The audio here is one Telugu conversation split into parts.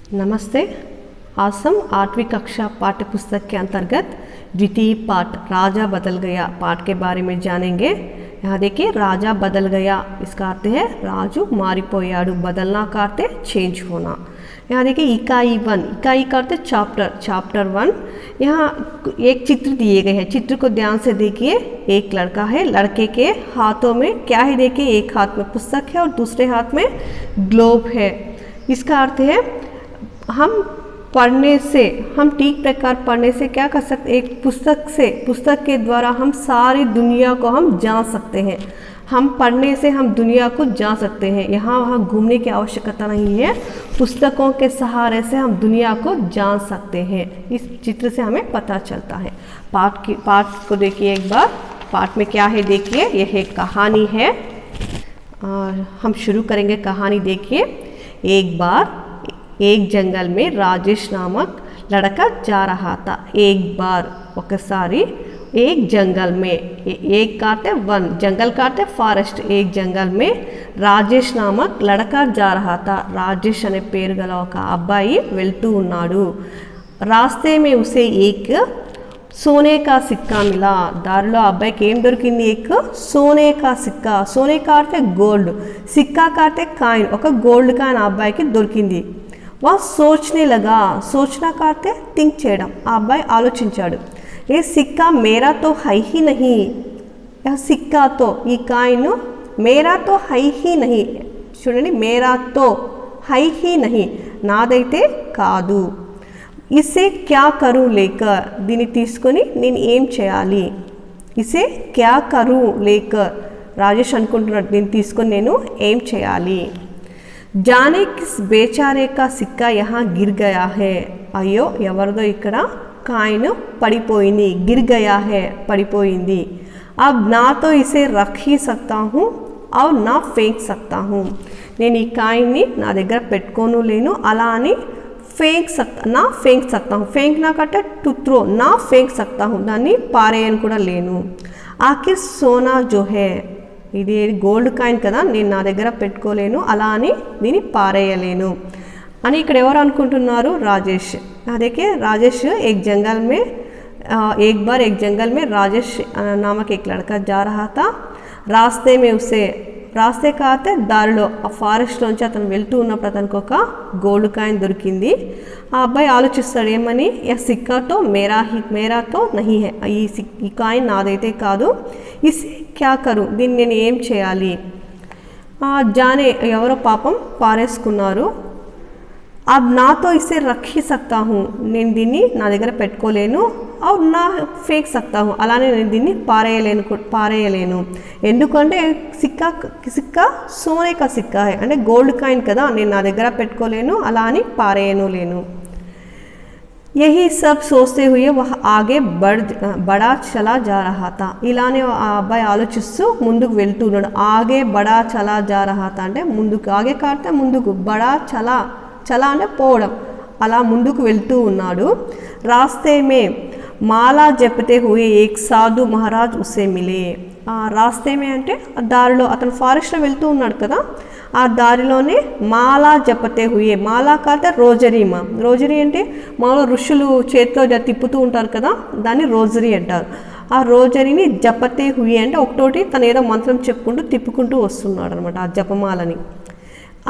नमस्ते। आसम 8वीं कक्षा पाठ्य पुस्तक के अंतर्गत द्वितीय पाठ राजा बदल गया पाठ के बारे में जानेंगे। यहाँ देखिए राजा बदल गया, इसका अर्थ है राजू मारिपोयाडु, बदलना का अर्थ है चेंज होना। यहाँ देखिए इकाई 1, इकाई का अर्थ है चैप्टर 1। यहाँ एक चित्र दिए गए हैं, चित्र को ध्यान से देखिए। एक लड़का है, लड़के के हाथों में क्या है देखिए, एक हाथ में पुस्तक है और दूसरे हाथ में ग्लोब है। इसका अर्थ है हम पढ़ने से, हम ठीक प्रकार पढ़ने से क्या कर सकते, एक पुस्तक के द्वारा हम सारी दुनिया को हम जान सकते हैं। हम पढ़ने से हम दुनिया को जान सकते हैं। यहाँ वहाँ घूमने की आवश्यकता नहीं है, पुस्तकों के सहारे से हम दुनिया को जान सकते हैं। इस चित्र से हमें पता चलता है। पाठ को देखिए एक बार। पाठ में क्या है देखिए, यह एक कहानी है और हम शुरू करेंगे कहानी। देखिए, एक बार एक जंगल में राजेश नामक लड़का जा रहा था। एक बार ఒకసారి एक जंगल में, एक काटे वन, जंगल काटे फॉरेस्ट, एक जंगल में राजेश नामक लड़का जा रहा था। राजेश अने పేరు గల ఒక అబ్బాయి వెళ్తూ ఉన్నాడు। रास्ते में उसे एक सोने का सिक्का मिला। దారిలో అబ్బాయికి ఏం దొరికింది, एक सोने का सिक्का। सोने का अर्थ गोल्ड, सिक्का का अर्थ కాయిన్, ఒక గోల్డ్ కాయిన్ అబ్బాయికి దొరికింది। वह सोचने लगा, सोचना का अर्थ थिंक చేయడం। ఆ అబ్బాయి ఆలోచించాడు, ये सिक्का मेरा तो है ही नहीं, यह सिक्का तो, ये కాయిన్ मेरा तो है ही नहीं, చూడండి, मेरा तो है ही नहीं, నాదైతే కాదు। इसे क्या करूं लेकर, దీన్ని తీసుకొని నేను ఏం చేయాలి। इसे क्या करूं लेकर, రాజేష్ అనుకుంటున్నాడు, దీన్ని తీసుకొని నేను ఏం చేయాలి। जाने किस बेचारे का सिक्का यहाँ गिर गया है, అయ్యో ఎవరిదో ఇక్కడ కాయిన్ పడిపోయింది, गिर गया है పడిపోయింది। अब ना तो इसे रख ही सकता हूँ और ना फेंक सकता हूँ, నేను ఈ కాయిన్ని నా దగ్గర పెట్టుకోను లేను, అలా అని फेंक सकता हूँ, फेंकना कटे टू थ्रो, ना फेंक सकता हूँ, దాన్ని పారేయను కూడా లేను। आखिर सोना जो है, ఇది గోల్డ్ కాయిన్ కదా, నేను నా దగ్గర పెట్టుకోలేను, అలా అని దీన్ని పారేయలేను అని ఇక్కడ ఎవరు అనుకుంటున్నారు, రాజేష్। देखिए राजेश एक बार एक जंगल में राजेश नामक एक लड़का जा रहा था। रास्ते में उसे, రాస్తే కాతే దారిలో, ఆ ఫారెస్ట్లోంచి అతను వెళ్తూ ఉన్నప్పుడు అతనికి ఒక గోల్డ్ కాయిన్ దొరికింది। ఆ అబ్బాయి ఆలోచిస్తాడు ఏమని, యా సిక్కాతో మేరాతో నహీ హై, ఈ కాయిన్ నాదైతే కాదు, ఇస్ క్యా కరు, దీన్ని నేను ఏం చేయాలి। జానే ఎవరో పాపం పారేసుకున్నారు। अब ना तो इसे रख ही सकता हूँ, నేను దీన్ని నా దగ్గర పెట్టుకోలేను, और ना फेंक सकता हूँ, అలానే నేను దీన్ని పారేయలేను। ఎందుకంటే సిక్కా సోనే కా సిక్కా है, అంటే గోల్డ్ కాయిన్ కదా, నేను నా దగ్గర పెట్టుకోలేను, అలా అని పారేయను లేను। यही सब सोचते हुए वह आगे बड़ा चला जा रहा था, ఇలానే ఆ అబ్బాయి ఆలోచిస్తూ ముందుకు వెళ్తూ ఉన్నాడు। ఆగే బడా చలా జా రహా తా అంటే ముందుకు, ఆగే కాడితే ముందుకు, బడా చలా అంటే పోవడం, అలా ముందుకు వెళ్తూ ఉన్నాడు। రాస్తే మే మాలా జపతే హుయే ఏక్ సాధు మహారాజ్ ఉసే మిలే। రాస్తే మే అంటే దారిలో, అతను ఫారెస్ట్లో వెళ్తూ ఉన్నాడు కదా, ఆ దారిలోనే మాలా జపతే హుయే, మాలా కాతే రోజరీ, రోజరీ అంటే మామూలు ఋషులు చేతిలో తిప్పుతూ ఉంటారు కదా, దాన్ని రోజరీ అంటారు। ఆ రోజరీని జపతే హుయే అంటే ఒకటోటి తను ఏదో మంత్రం చెప్పుకుంటూ తిప్పుకుంటూ వస్తున్నాడు అనమాట, ఆ జపమాలని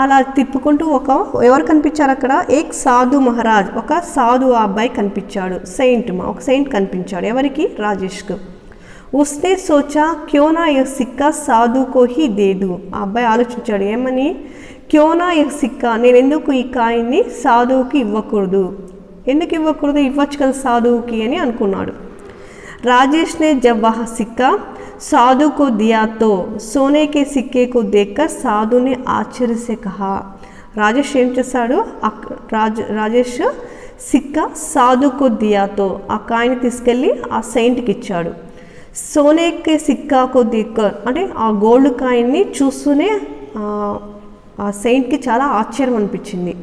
అలా తిప్పుకుంటూ ఎవరు కనిపించారు అక్కడ, ఏక్ సాధు మహారాజ్, ఒక సాధు ఆ అబ్బాయి కనిపించాడు, ఒక సెయింట్ కనిపించాడు ఎవరికి, రాజేష్కు। उसने सोचा क्यों ना यह सिक्का साधु को ही दे दूँ, ఆ అబ్బాయి ఆలోచించాడు ఏమని, क्यों ना यह सिक्का, నేను ఎందుకు ఈ కాయిన్ని సాధువుకి ఇవ్వకూడదు, ఎందుకు ఇవ్వకూడదు, ఇవ్వచ్చు కదా సాధువుకి అని అనుకున్నాడు। राजेश ने जब वह सिक्का साधु को दिया तो सोने के सिक्के को देखकर साधु ने आश्चर्य से कहा। राजेश ఏం చేశాడు, రాజేష్ సిక్కా సాధుకు దియా తో, ఆ కాయిన్ తీసుకెళ్ళి ఆ సెయింట్కి ఇచ్చాడు। సోనే కే సిక్కాకు దేక్కర్ అంటే ఆ గోల్డ్ కాయిన్ని చూస్తూనే ఆ సెయింట్కి చాలా ఆశ్చర్యం అనిపించింది।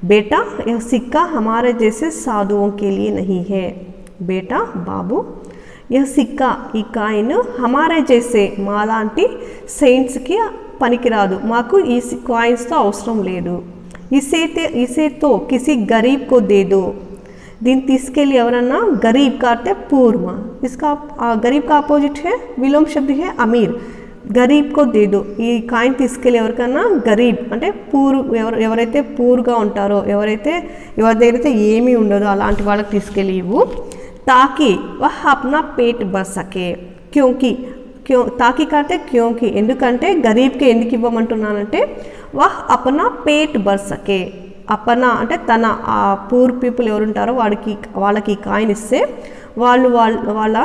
బేటా యహ్ సిక్కా హమారే జైసే సాధుओं के लिए नहीं है, బేటా బాబు, यह सिक्का ఈ కాయిన్ హమారే జైసే, మాలాంటి సెయింట్స్కి పనికిరాదు, మాకు ఈ కాయిన్స్తో అవసరం లేదు। इसे तो किसी गरीब को दे दो। దీన్ని తీసుకెళ్ళి ఎవరన్నా गरीब का अर्थ है पूर्व, इसका गरीब का अपोजिट है विलोम शब्द है अमीर। गरीब को दे दो, ఈ కాయిన్ తీసుకెళ్ళి ఎవరికన్నా గరీబ్ అంటే ఎవరైతే పూర్గా ఉంటారో, ఎవరి దగ్గర అయితే ఏమీ ఉండదో అలాంటి వాళ్ళకి తీసుకెళ్ళి ఇవ్వు। ताकि वह अपना पेट भर सके, తాకి కాటే క్యోంకి ఎందుకంటే గరీబ్కి ఎందుకు ఇవ్వమంటున్నానంటే వహ్ అపనా పేట్ భర్ సకే, అపనా అంటే తన ఆ పూర్ పీపుల్ ఎవరుంటారో వాళ్ళకి కాయిన్ ఇస్తే వాళ్ళ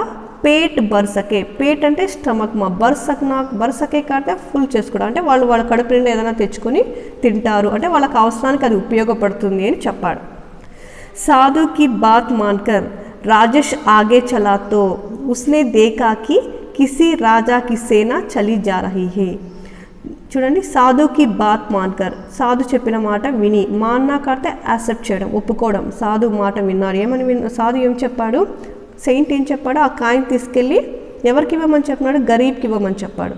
పేట్ భర్ సకే, పేట్ అంటే స్టమక్ మా భర్ సకే కాటే ఫుల్ చేసుకోవడం అంటే వాళ్ళ కడుపు నిండా ఏదైనా తెచ్చుకొని తింటారు అంటే వాళ్ళకి అవసరానికి అది ఉపయోగపడుతుంది అని చెప్పాడు। साधु की बात मानकर राजेश आगे चला तो उसने देखा कि किसी राजा की सेना चली जा रही है। చూడండి సాధు కి బాత్ మాన్కర్, సాధు చెప్పిన మాట విని, మాన్నా కర్తే యాక్సెప్ట్ చేయడం ఒప్పుకోవడం, సాధు మాట విన్నారు। సాధు ఏం చెప్పాడు, సెయింట్ ఏం చెప్పాడు, ఆ కాయిన్ తీసుకెళ్ళి ఎవరికి ఇవ్వమని చెప్పినాడు, గరీబ్కి ఇవ్వమని చెప్పాడు।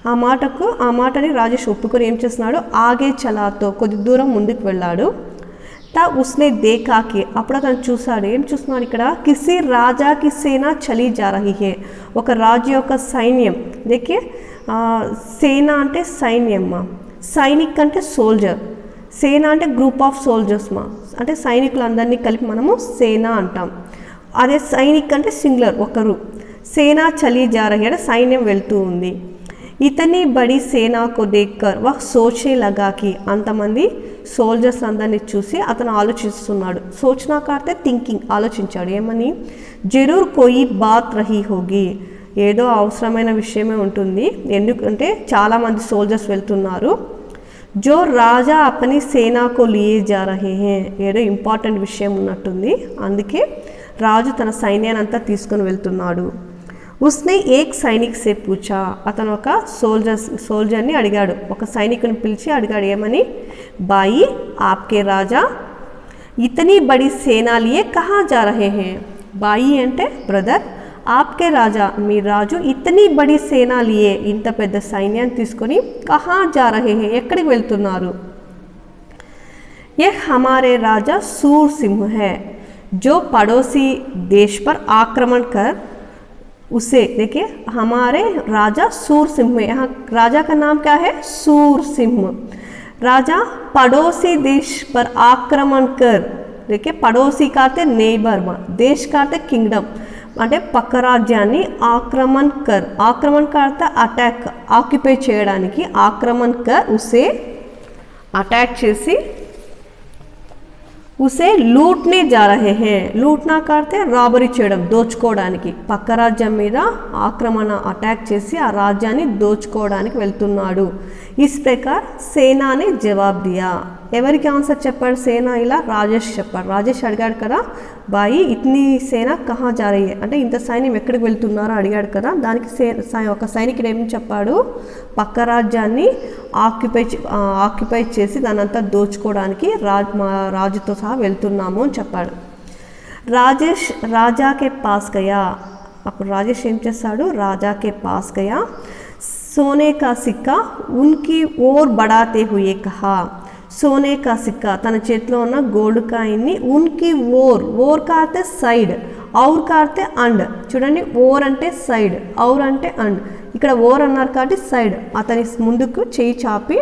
ఆ మాటని రాజేష్ ఒప్పుకొని ఏం చేస్తున్నాడు, ఆగే చలాతో కొద్ది దూరం ముందుకు వెళ్ళాడు। తా ఉస్నే దేఖా కి అప్పుడు అతను చూశాడు, ఏం చూస్తున్నాడు ఇక్కడ, కిసి రాజాకి సేన చలి జా రహీ హే, ఒక రాజు యొక్క సైన్యం। దేఖే సేన అంటే సైన్యమ్మా, సైనిక్ అంటే సోల్జర్, సేన అంటే గ్రూప్ ఆఫ్ సోల్జర్స్ మా అంటే సైనికులందరినీ కలిపి మనము సేన అంటాం। అదే సైనిక్ అంటే సింగులర్ ఒకరు, సేన చలి జా రహీ అంటే సైన్యం వెళ్తూ ఉంది। ఇతని బడి సేనాకు దేక్కర్ వహ్ సోచే లగా కి అంతమంది సోల్జర్స్ అందరినీ చూసి అతను ఆలోచిస్తున్నాడు। సోచనా కార్తే థింకింగ్ ఆలోచించాడు, ఏమని, జరూర్ కోయి బాత్ రహీ హోగి, ఏదో అవసరమైన విషయమే ఉంటుంది, ఎందుకంటే చాలామంది సోల్జర్స్ వెళ్తున్నారు। జో రాజా అపని సేనాకు లియే జా రహే హే, ఏదో ఇంపార్టెంట్ విషయం ఉన్నట్టుంది, అందుకే రాజు తన సైన్యాన్ని అంతా తీసుకొని వెళ్తున్నాడు। उसने एक सैनिक से पूछा, అతను ఒక సోల్జర్ని అడిగాడు, ఒక సైనికుని పిలిచి అడిగాడు, ఏమని, బాయి ఆప్కే రాజా ఇతनी बड़ी सेना लिए कहाँ जा रहे हैं। బాయి అంటే బ్రదర్, ఆప్కే రాజా మీ రాజు ఇతनी बड़ी सेना लिए ఇంత పెద్ద సైన్యాన్ని తీసుకొని కహా జా రహే హే ఎక్కడికి వెళ్తున్నారు। ये हमारे राजा सूर सिंह है जो पड़ोसी देश पर आक्रमण कर उसे, देखिए हमारे राजा सूर सिंह में, यहाँ राजा का नाम क्या है, सूर सिंह। राजा पड़ोसी देश पर आक्रमण कर, देखिए पड़ोसी का अर्थ नेबर, देश का अर्थ किंगडम అంటే పక్క రాజ్యాన్ని ఆక్రమణ కర్, ఆక్రమణ का अर्थ అటాక్, ఆక్యుపై చేయడానికి, ఆక్రమణ కర్ ఉసే అటాక్ చేసి, उसे लूटने जा रहे हैं, लूटना करते రాబరీ చేయడం దోచుకోవడానికి, పక్క రాజ్యం మీద ఆక్రమణ అటాక్ చేసి ఆ రాజ్యాన్ని దోచుకోవడానికి వెళ్తున్నాడు। ఇస్ ప్రకార్ సేనానే జవాబ్ దియా, ఎవరికి ఆన్సర్ చెప్పాడు సేన, ఇలా రాజేష్ చెప్పాడు। రాజేష్ అడిగాడు కదా, బాయి ఇట్ని సేన కహా జా రహీ హై అంటే ఇంత సైన్యం ఎక్కడికి వెళ్తున్నారో అడిగాడు కదా, దానికి ఒక సైనికుడు ఏం చెప్పాడు, పక్క రాజ్యాన్ని ఆక్యుపై చేసి దానంతా దోచుకోవడానికి రాజుతో సహా వెళ్తున్నాము అని చెప్పాడు। రాజేష్ రాజాకే పాస్ గయా, అప్పుడు రాజేష్ ఏం చేస్తాడు, రాజాకే పాస్ గయా, सोने का सिक्का उनकी ओर बढ़ाते हुए कहा, सोने का सिक्का तन చేతిలో ఉన్న గోల్డ్ కాయిన్ని ఉన్కి ఓర్ का अर्थ సైడ్, ఔర్ का अर्थ అండ్, చూడండి ఓర్ అంటే సైడ్, ఔర్ అంటే అండ్, ఇక్కడ ఓర్ అన్నారు కాబట్టి సైడ్, అతని ముందుకు చేయి చాపి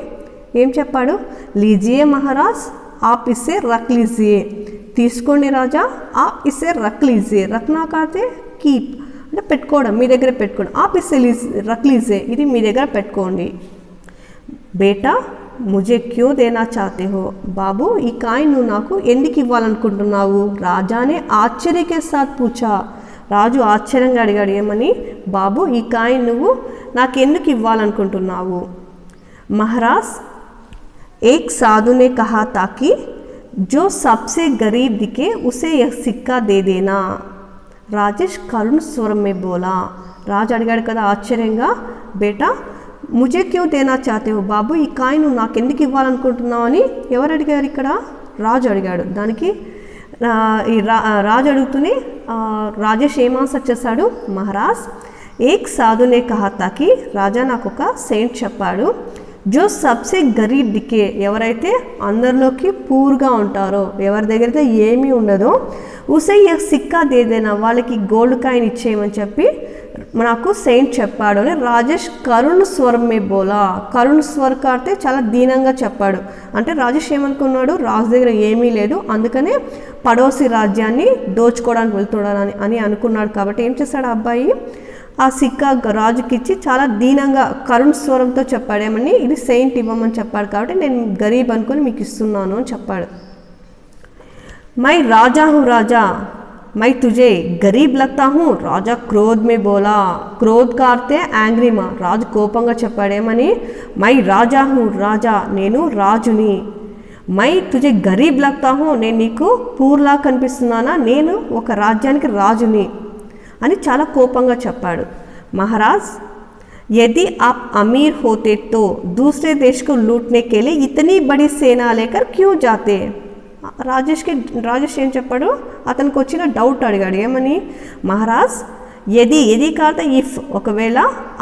ఏం చెప్పాడు, లీజియే మహారాజ్ ఆప్ ఇస్సే రఖ్ లీజియే, తీసుకోండి రాజా, ఆప్ ఇస్సే రఖ్ లీజియే, రఖ్నా का अर्थ కీప్ అంటే పెట్టుకోవడం, మీ దగ్గర పెట్టుకోండి, ఆప్ ఇస్సే రఖ్ లీజియే ఇది మీ దగ్గర పెట్టుకోండి। బేటా ముझे क्यों देना चाहते हो, బాబు ఈ కాయిన్ నువ్వు నాకు ఎందుకు ఇవ్వాలనుకుంటున్నావు। రాజానే ఆశ్చర్య के साथ पूछा, రాజు ఆశ్చర్యంగా అడిగాడు, ఏమని, బాబు ఈ కాయిన్ నువ్వు నాకు ఎందుకు ఇవ్వాలనుకుంటున్నావు। महाराज एक साधु ने कहा था कि जो सबसे गरीब दिखे उसे यह सिक्का दे देना। రాజేష్ కరుణ స్వరం మే బోలా, రాజు అడిగాడు కదా ఆశ్చర్యంగా, బేటా ముझे क्यों देना चाहते हो, బాబు ఈ కాయిన్ నువ్వు నాకు ఎందుకు ఇవ్వాలనుకుంటున్నావు అని ఎవరు అడిగారు, ఇక్కడ రాజు అడిగాడు। దానికి ఈ రాజు అడుగుతూనే రాజేష్ ఏం ఆన్సర్ చేశాడు, మహారాజ్ ఏక్ సాధునే కహా తా కి, రాజా నాకు ఒక సెయింట్ చెప్పాడు, जो सबसे गरीब दिखे ఎవరైతే అందరిలోకి పూర్గా ఉంటారో ఎవరి దగ్గర అయితే ఏమీ ఉండదో ఉసే ఈ సిక్కా దే దేనా వాళ్ళకి గోల్డ్ కాయిన్ ఇచ్చేయమని చెప్పి నాకు సెయింట్ చెప్పాడు అని రాజేష్ కరుణ్ స్వరం మే బోలా. కరుణ్ స్వర్ కార్తే చాలా దీనంగా చెప్పాడు. అంటే రాజేష్ ఏమనుకున్నాడు, రాజు దగ్గర ఏమీ లేదు, అందుకనే పడోసి రాజ్యాన్ని దోచుకోవడానికి వెళ్తున్నాడని అని అనుకున్నాడు. కాబట్టి ఏం చేశాడు ఆ అబ్బాయి, ఆ సిక్కా రాజుకి ఇచ్చి చాలా దీనంగా కరుణ్ స్వరంతో చెప్పాడేమని ఇది సెయింట్ ఇవ్వమని చెప్పాడు. కాబట్టి నేను గరీబ్ అనుకుని మీకు ఇస్తున్నాను అని చెప్పాడు. मैं राजा हूँ राजा, मैं तुझे गरीब लगता हूँ. राजा क्रोध में बोला. क्रोध का अर्थ है యాంగ్రీ మా. రాజు కోపంగా చెప్పాడేమని, मैं राजा हूँ राजा, నేను రాజుని. मैं तुझे गरीब लगता हूँ, నేను నీకు పూర్లా కనిపిస్తున్నానా, నేను ఒక రాజ్యానికి రాజుని అని చాలా కోపంగా చెప్పాడు. మహారాజ్ यदि आप अमीर होते तो दूसरे देश को लूटने के लिए इतनी बड़ी सेना लेकर क्यों जाते. రాజేష్ ఏం చెప్పాడు, అతనికి వచ్చిన డౌట్ అడిగాడు ఏమని, మహారాజ్ ఎది కాత ఇఫ్ ఒకవేళ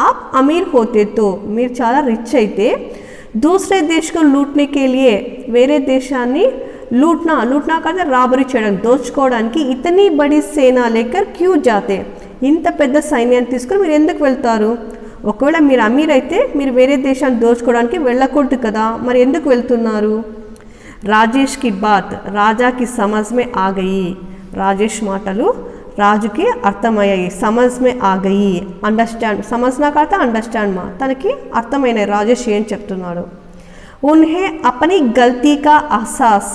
ఆప్ అమీర్ హోతేతో మీరు చాలా రిచ్ అయితే దూసరే దేశకు లూట్నే కే లియే వేరే దేశాన్ని లూట్నా కాదు రాబరీ చేయడం దోచుకోవడానికి ఇతనీ బడి సేనా లేకర్ క్యూ జాతే ఇంత పెద్ద సైన్యాన్ని తీసుకొని మీరు ఎందుకు వెళ్తారు. ఒకవేళ మీరు అమీర్ అయితే మీరు వేరే దేశాన్ని దోచుకోవడానికి వెళ్ళకూడదు కదా, మరి ఎందుకు వెళ్తున్నారు. రాజేష్ కి బాత్ రాజాకి సమజ్ మే ఆ గయి. రాజేష్ మాటలు రాజుకి అర్థమయ్యాయి. సమజ్ మే ఆ గయి అండర్స్టాండ్, సమజ్నా కాక అండర్స్టాండ్ మా తనకి అర్థమైన రాజేష్ ఏం చెప్తున్నాడు. ఉన్హే అపని గల్తీ కా అహసాస్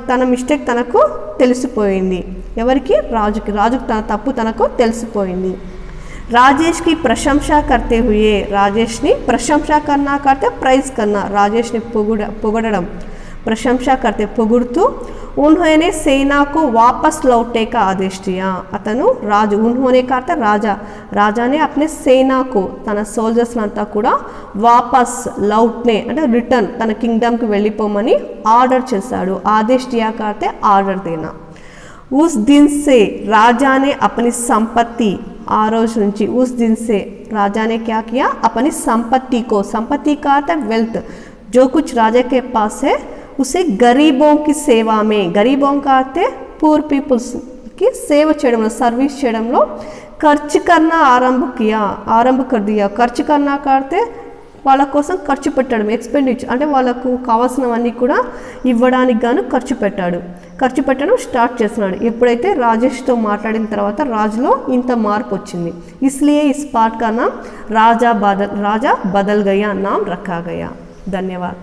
తన మిస్టేక్ తనకు తెలిసిపోయింది. ఎవరికి, రాజుకి. రాజుకి తన తప్పు తనకు తెలిసిపోయింది. రాజేష్కి ప్రశంస కర్తే హుయే రాజేష్ని ప్రశంస కన్నా కర్తే ప్రైజ్ కన్నా రాజేష్ని పొగడడం ప్రశంస కర్తే పొగుడుతూ उन्होंने सेना को वापस लौटने का आदेश दिया. అతను రాజు उन्होंने కర్తే రాజానే अपने सेना को తన సోల్జర్స్ అంతా కూడా వాపస్ లౌట్నే అంటే రిటర్న్ తన కింగ్డమ్కి వెళ్ళిపోమని ఆర్డర్ చేశాడు. ఆదేశ్ దియా కర్తే ఆర్డర్ దేనా. उस दिन से राजा ने अपनी संपत्ति आ रोज నుంచి उस दिन से राजा ने क्या किया, अपनी संपत्ति को, संपत्ति का अर्थ वेल्थ, जो कुछ राजा के पास है उसे गरीबों की सेवा में, गरीबों का अर्थ पूर पीपल्स की సేవ చేయడంలో సర్వీస్ చేయడంలో ఖర్చు కన్నా ఆరంభ कर दिया. ఖర్చు కన్నా కార్తే వాళ్ళ కోసం ఖర్చు పెట్టడం, ఎక్స్పెండిచర్ అంటే వాళ్ళకు కావాల్సినవన్నీ కూడా ఇవ్వడానికి గాను ఖర్చు పెట్టడం స్టార్ట్ చేస్తున్నాడు. ఎప్పుడైతే రాజేష్తో మాట్లాడిన తర్వాత రాజులో ఇంత మార్పు వచ్చింది. इसलिए इस पाठ का नाम राजा बदल गया नाम रखा गया. धन्यवाद.